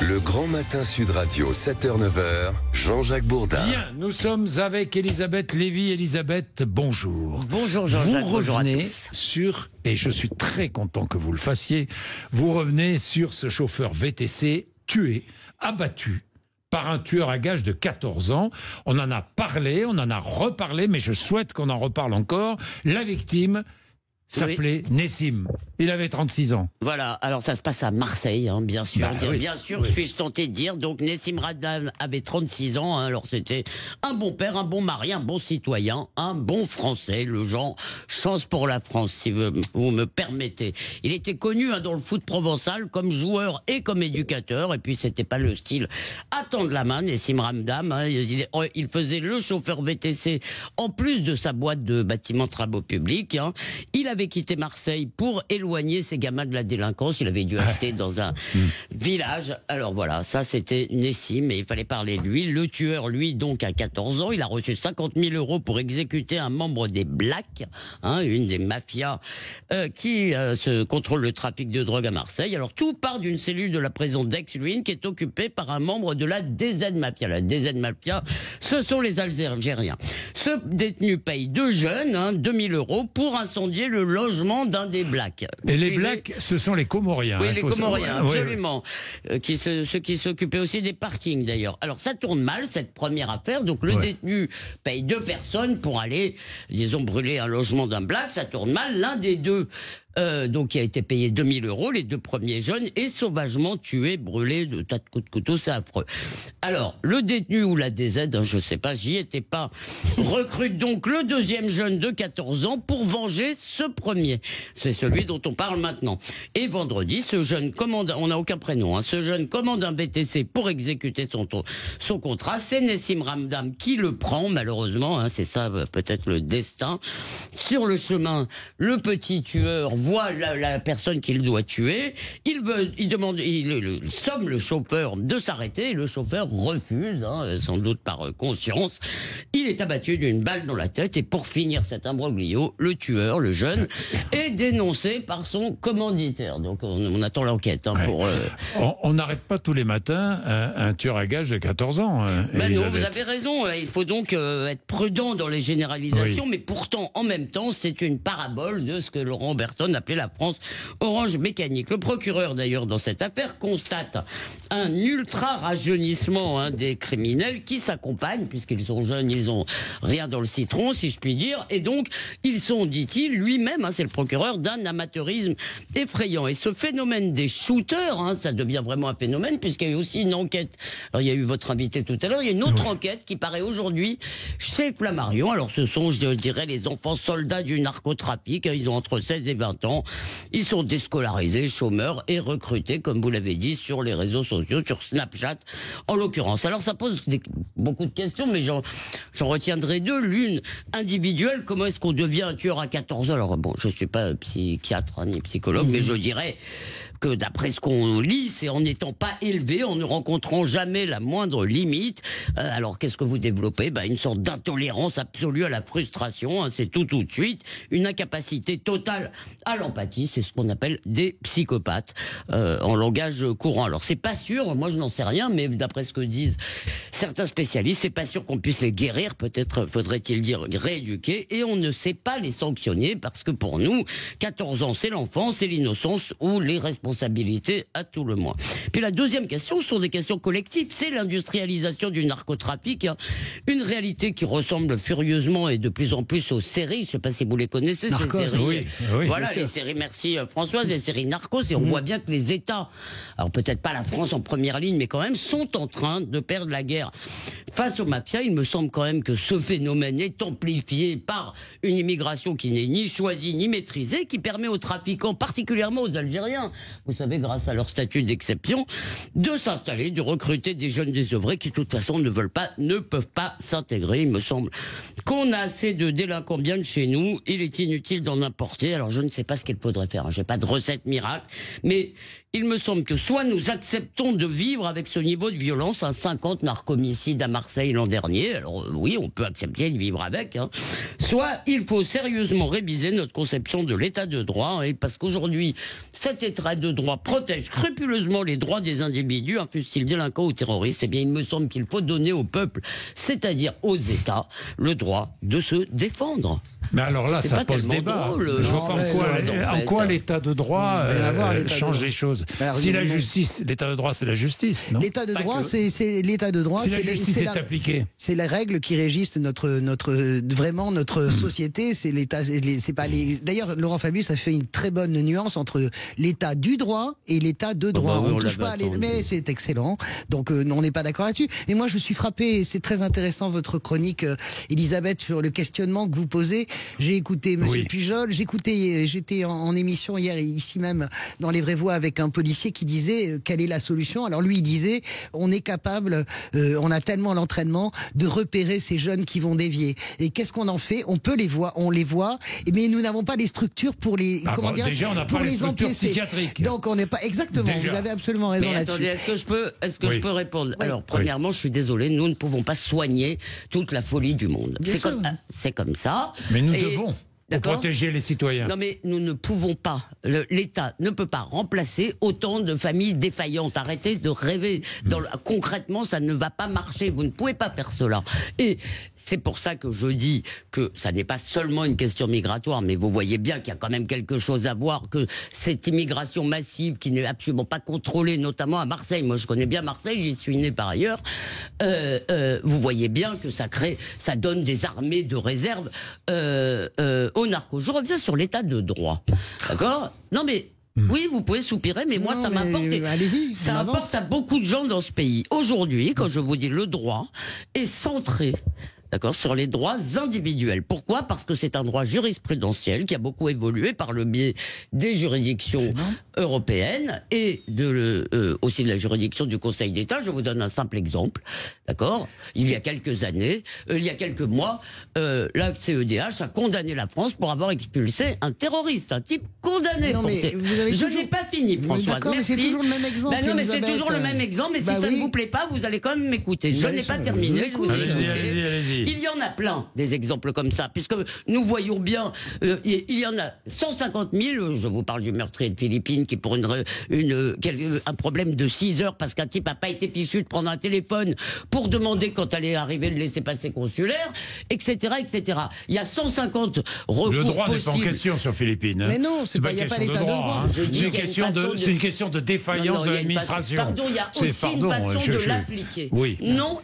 Le Grand Matin Sud Radio, 7h-9h, Jean-Jacques Bourdin. Bien, nous sommes avec Elisabeth Lévy. Elisabeth, bonjour. Bonjour Jean-Jacques, vous bonjour à revenez tous. sur, et je suis très content que vous le fassiez, vous revenez sur ce chauffeur VTC tué, abattu par un tueur à gages de 14 ans. On en a parlé, on en a reparlé, mais je souhaite qu'on en reparle encore. La victime s'appelait Nessim. Il avait 36 ans. Voilà, alors ça se passe à Marseille, hein, bien sûr. Oui, Bien sûr, oui. suis-je tenté de dire. Donc Nessim Ramdam avait 36 ans, hein, alors c'était un bon père, un bon mari, un bon citoyen, un bon Français, le genre chance pour la France, si vous me permettez. Il était connu dans le foot provençal comme joueur et comme éducateur, et puis c'était pas le style à tendre la main, Nessim Ramdam. Hein, il faisait le chauffeur VTC en plus de sa boîte de bâtiments travaux publics. Hein. Il avait quitté Marseille pour éloigner ses gamins de la délinquance. Il avait dû acheter dans un village. Alors voilà, ça c'était Nessim, et il fallait parler de lui. Le tueur, lui, donc à 14 ans, il a reçu 50 000 € pour exécuter un membre des Blacks, hein, une des mafias qui se contrôle le trafic de drogue à Marseille. Alors tout part d'une cellule de la prison d'Aix-Luynes qui est occupée par un membre de la DZ Mafia. La DZ Mafia, ce sont les Algériens. Ce détenu paye deux jeunes, 2 000 € pour incendier le logement d'un des Blacks. Et les Blacks, ce sont les Comoriens. Oui, hein, les faut Comoriens, savoir. absolument. Ceux qui s'occupaient aussi des parkings, d'ailleurs. Alors, ça tourne mal, cette première affaire. Donc, le détenu paye deux personnes pour aller, disons, brûler un logement d'un Black. Ça tourne mal. L'un des deux, donc, qui a été payé 2 000 €, les deux premiers jeunes, est sauvagement tué, brûlé de tas de coups de couteau. C'est affreux. Alors, le détenu ou la DZ, hein, je sais pas, j'y étais pas, recrute donc le deuxième jeune de 14 ans pour venger ce premier. C'est celui dont on parle maintenant. Et vendredi, ce jeune commande, on n'a aucun prénom, hein, ce jeune commande un VTC pour exécuter son contrat. C'est Nessim Ramdam qui le prend, malheureusement, hein, c'est ça peut-être le destin. Sur le chemin, le petit tueur voit la personne qu'il doit tuer. Il somme le chauffeur de s'arrêter, et le chauffeur refuse, hein, sans doute par conscience. Il est abattu d'une balle dans la tête, et pour finir cet imbroglio, le tueur, le jeune, est dénoncé par son commanditaire. Donc on attend l'enquête, hein, pour... On n'arrête pas tous les matins un tueur à gages de 14 ans. Ben non, vous Elisabeth. avez raison, il faut donc être prudent dans les généralisations, mais pourtant, en même temps, c'est une parabole de ce que Laurent Berton appelait la France orange mécanique. Le procureur, d'ailleurs, dans cette affaire, constate un ultra rajeunissement, hein, des criminels qui s'accompagnent, puisqu'ils sont jeunes, ils ont rien dans le citron, si je puis dire, et donc, ils sont, dit-il, lui-même, hein, c'est le procureur, d'un amateurisme effrayant. Et ce phénomène des shooters, hein, ça devient vraiment un phénomène, puisqu'il y a eu aussi une enquête. Alors, il y a eu votre invité tout à l'heure, il y a une autre enquête qui paraît aujourd'hui chez Flammarion. Alors, ce sont, je dirais, les enfants soldats du narcotrafic. Ils ont entre 16 et 20 ans. Ils sont déscolarisés, chômeurs et recrutés, comme vous l'avez dit, sur les réseaux sociaux, sur Snapchat, en l'occurrence. Alors, ça pose beaucoup de questions, mais j'en retiendrai deux. L'une, individuelle, comment est-ce qu'on devient un tueur à 14 ans? Alors, bon, je suis pas psychiatre, hein, ni psychologue, mais je dirais que d'après ce qu'on lit, c'est en n'étant pas élevé, en ne rencontrant jamais la moindre limite. Alors qu'est-ce que vous développez? Une sorte d'intolérance absolue à la frustration, hein, c'est tout de suite, une incapacité totale à l'empathie, c'est ce qu'on appelle des psychopathes en langage courant. Alors c'est pas sûr, moi je n'en sais rien, mais d'après ce que disent certains spécialistes, c'est pas sûr qu'on puisse les guérir, peut-être faudrait-il dire rééduquer, et on ne sait pas les sanctionner, parce que pour nous, 14 ans c'est l'enfance, c'est l'innocence ou les responsabilités à tout le moins. Puis la deuxième question, ce sont des questions collectives, c'est l'industrialisation du narcotrafic, hein. Une réalité qui ressemble furieusement et de plus en plus aux séries, je ne sais pas si vous les connaissez, Narcos, ces séries. oui, Voilà, les séries, merci Françoise, les séries Narcos, et on voit bien que les États, alors peut-être pas la France en première ligne, mais quand même, sont en train de perdre la guerre face aux mafias. Il me semble quand même que ce phénomène est amplifié par une immigration qui n'est ni choisie ni maîtrisée, qui permet aux trafiquants, particulièrement aux Algériens, vous savez, grâce à leur statut d'exception, de s'installer, de recruter des jeunes désœuvrés qui, de toute façon, ne peuvent pas s'intégrer. Il me semble qu'on a assez de délinquants bien de chez nous. Il est inutile d'en importer. Alors, je ne sais pas ce qu'il faudrait faire. J'ai pas de recette miracle, mais il me semble que soit nous acceptons de vivre avec ce niveau de violence, un 50 narcomicides à Marseille l'an dernier, alors oui, on peut accepter de vivre avec, hein. Soit il faut sérieusement réviser notre conception de l'état de droit, hein, parce qu'aujourd'hui, cet état de droit protège scrupuleusement les droits des individus, fussent-ils délinquants ou terroristes, eh bien, il me semble qu'il faut donner au peuple, c'est-à-dire aux États, le droit de se défendre. Mais alors là, ça pose débat. Je vois pas en quoi l'état de droit change les choses. Si la justice, l'état de droit, c'est la justice, non? L'état de droit, c'est l'état de droit. Si la justice est appliquée, c'est les règles qui régissent vraiment notre société. C'est l'état, c'est pas les. D'ailleurs, Laurent Fabius a fait une très bonne nuance entre l'état du droit et l'état de droit. On ne touche pas à mais c'est excellent. Donc, on n'est pas d'accord là-dessus. Et moi, je suis frappé. C'est très intéressant votre chronique, Elisabeth, sur le questionnement que vous posez. J'ai écouté Monsieur Pujol, j'étais en émission hier, ici même, dans Les Vraies Voix, avec un policier qui disait quelle est la solution. Alors lui, il disait, on est capable, on a tellement l'entraînement de repérer ces jeunes qui vont dévier. Et qu'est-ce qu'on en fait? On peut les voir, mais nous n'avons pas les structures pour les, déjà, on n'a pas les structures psychiatriques. Donc on n'est pas, exactement, déjà. Vous avez absolument raison là-dessus. Est-ce que je peux répondre? Alors, premièrement, je suis désolé, nous ne pouvons pas soigner toute la folie du monde. C'est comme ça. Mais nous devons. Pour protéger les citoyens. Non mais nous ne pouvons pas, l'État ne peut pas remplacer autant de familles défaillantes. Arrêtez de rêver. Concrètement, ça ne va pas marcher. Vous ne pouvez pas faire cela. Et c'est pour ça que je dis que ça n'est pas seulement une question migratoire, mais vous voyez bien qu'il y a quand même quelque chose à voir, que cette immigration massive qui n'est absolument pas contrôlée, notamment à Marseille. Moi, je connais bien Marseille, j'y suis né par ailleurs. Vous voyez bien que ça donne des armées de réserve aux narcos. Je reviens sur l'état de droit. D'accord? Non mais, oui, vous pouvez soupirer, mais moi, ça m'importe. Ça importe à beaucoup de gens dans ce pays. Aujourd'hui, quand je vous dis le droit est centré, d'accord, sur les droits individuels. Pourquoi? Parce que c'est un droit jurisprudentiel qui a beaucoup évolué par le biais des juridictions européennes et aussi de la juridiction du Conseil d'État. Je vous donne un simple exemple, d'accord? Il y a quelques années, il y a quelques mois, la CEDH a condamné la France pour avoir expulsé un terroriste, un type condamné. Je n'ai pas fini, François. D'accord, mais c'est toujours le même exemple. Non, mais c'est toujours le même exemple, mais si ça ne vous plaît pas, vous allez quand même m'écouter. Je n'ai pas terminé. Allez-y. Il y en a plein des exemples comme ça, puisque nous voyons bien, il y en a 150 000, je vous parle du meurtrier de Philippines, qui pour un problème de 6 heures, parce qu'un type n'a pas été fichu de prendre un téléphone pour demander quand allait arriver le laissez-passer consulaire, etc., etc. Il y a 150 recours possibles. Le droit n'est pas en question sur Philippines. Mais non, il n'y a pas l'état de droit. C'est une question de défaillance de l'administration. Pardon, il y a aussi une façon de l'appliquer. Oui. Non,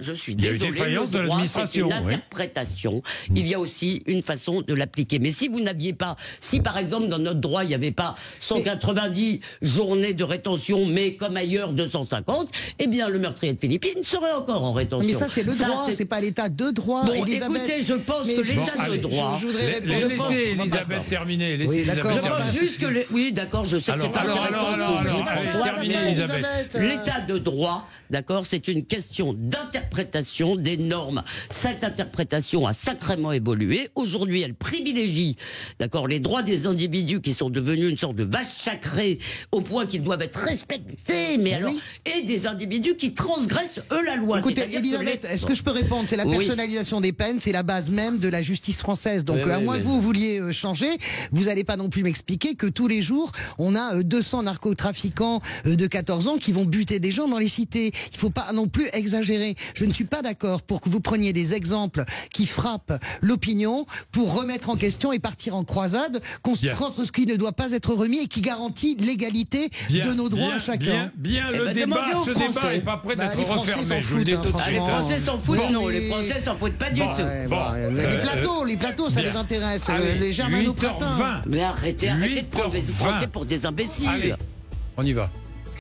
je suis désolé. Il y a une défaillance de l'administration. Interprétation. Il y a aussi une façon de l'appliquer. Mais si vous n'aviez pas, si par exemple dans notre droit il n'y avait pas 190 journées de rétention, mais comme ailleurs 250, eh bien le meurtrier de Philippines serait encore en rétention. Mais ça c'est le droit, c'est pas l'état de droit. Bon, Elisabeth. Écoutez, je pense que l'état de droit. Laissez Elisabeth terminer. Oui, d'accord. Je pense juste que oui, d'accord, je sais que c'est pas terminez, Elisabeth. L'état de droit, d'accord, c'est une question d'interprétation des normes. Cette interprétation a sacrément évolué. Aujourd'hui, elle privilégie, d'accord, les droits des individus qui sont devenus une sorte de vache sacrée au point qu'ils doivent être respectés, mais alors, et des individus qui transgressent, eux, la loi. Écoutez, Elisabeth, est-ce que je peux répondre? C'est la personnalisation des peines, c'est la base même de la justice française. Donc, à moins que vous vouliez changer, vous n'allez pas non plus m'expliquer que tous les jours, on a 200 narcotrafiquants de 14 ans qui vont buter des gens dans les cités. Il ne faut pas non plus exagérer. Je ne suis pas d'accord pour que vous preniez des exemples qui frappent l'opinion pour remettre en question et partir en croisade contre ce qui ne doit pas être remis et qui garantit l'égalité de nos droits à chacun. Le débat n'est pas prêt d'être refermé. Je vous le dis tout de suite. Les Français s'en foutent, non, les Français s'en foutent pas du tout. Les plateaux, ça les intéresse. Les germanopratins. Mais arrêtez de prendre les Français pour des imbéciles. Allez, on y va.